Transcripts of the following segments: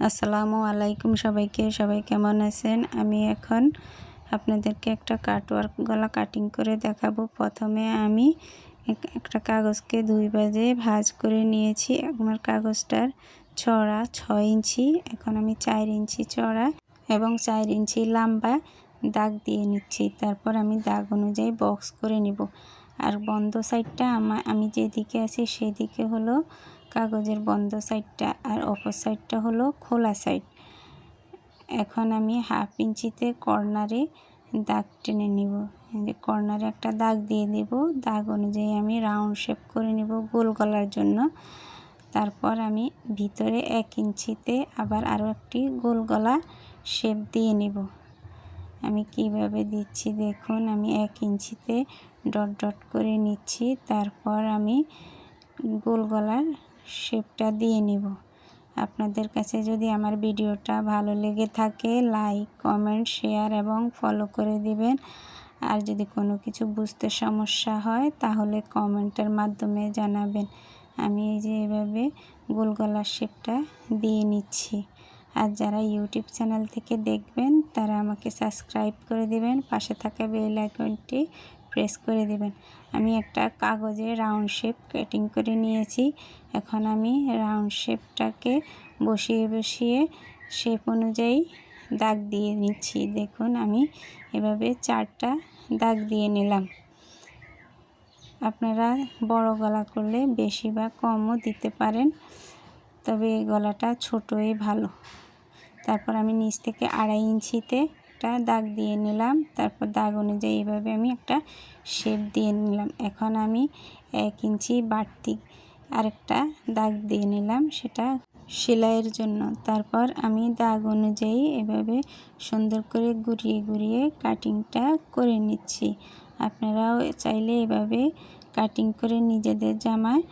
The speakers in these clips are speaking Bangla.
আসসালামু আলাইকুম সবাই কেমন আছেন। আমি এখন আপনাদেরকে একটা কাটওয়ার্ক গলা কাটিং করে দেখাবো। প্রথমে আমি একটা কাগজকে 2 ভাঁজে ভাঁজ করে নিয়েছি। আমার কাগজটার চওড়া 6 ইঞ্চি। এখন আমি 4 ইঞ্চি চওড়া এবং 4 ইঞ্চি লম্বা দাগ দিয়ে নিচ্ছি। তারপর আমি দাগ অনুযায়ী বক্স করে নিব। আর বন্ধ সাইডটা আমি যেদিকে আছি সেদিকে হলো কাগজের বন্ধ সাইডটা, আর অপর সাইডটা হলো খোলা সাইড। এখন আমি 1/2 ইঞ্চিতে কর্নারে দাগ টেনে নিব। যে কর্নারে একটা দাগ দিয়ে দেব। দাগ অনুযায়ী আমি রাউন্ড শেপ করে নিব গোল গলার জন্য। তারপর আমি ভিতরে 1 ইঞ্চিতে আবার আরও একটি গোল গলা শেপ দিয়ে নিব। আমি কিভাবে দিচ্ছি দেখুন। আমি 1 ইঞ্চিতে ডট ডট করে নিচ্ছি। তারপর আমি গোল গলার শেপটা দিয়ে নিব। আপনাদের কাছে যদি আমার ভিডিওটা ভালো লেগে থাকে লাইক, কমেন্ট, শেয়ার এবং ফলো করে দিবেন। আর যদি কোনো কিছু বুঝতে সমস্যা হয় তাহলে কমেন্টের মাধ্যমে জানাবেন। আমি এই যে এভাবে গোল গলার শেপটা দিয়ে নিচ্ছি। আর যারা ইউটিউব চ্যানেল থেকে দেখবেন তারা আমাকে সাবস্ক্রাইব করে দিবেন, পাশে থাকা বেল আইকনটি প্রেস করে দিবেন। আমি একটা কাগজে রাউন্ড শেপ কাটিং করে নিয়েছি। এখন আমি রাউন্ড শেপটাকে বসিয়ে শেপ অনুযায়ী দাগ দিয়ে নিচ্ছি। দেখুন আমি এভাবে 4টা দাগ দিয়ে নিলাম। আপনারা বড় গলা করলে বেশি বা কমও দিতে পারেন, তবে এই গলাটা ছোটই ভালো। তারপর আমি নিচ থেকে 2.5 ইঞ্চিতে একটা দাগ দিয়ে নিলাম। তারপর দাগ অনুযায়ী এইভাবে আমি একটা শেপ দিয়ে নিলাম। এখন আমি 1 ইঞ্চি বাড়তি আরেকটা দাগ দিয়ে নিলাম, সেটা সেলাইয়ের জন্য। তারপর আমি দাগ অনুযায়ী এভাবে সুন্দর করে ঘুরিয়ে কাটিংটা করে নিচ্ছি। আপনারাও চাইলে এভাবে কাটিং করে নিজেদের জামায়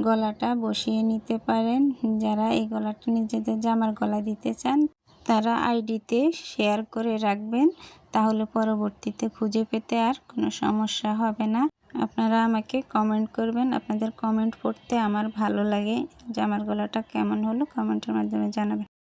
গলাটা বসিয়ে নিতে পারেন। যারা এই গলাটা নিজেদের জামার গলা দিতে চান তারা আইডিতে শেয়ার করে রাখবেন, তাহলে পরবর্তীতে খুঁজে পেতে আর কোনো সমস্যা হবে না। আপনারা আমাকে কমেন্ট করবেন। আপনাদের কমেন্ট পড়তে আমার ভালো লাগে। জামার গলাটা কেমন হলো কমেন্টের মাধ্যমে জানাবেন।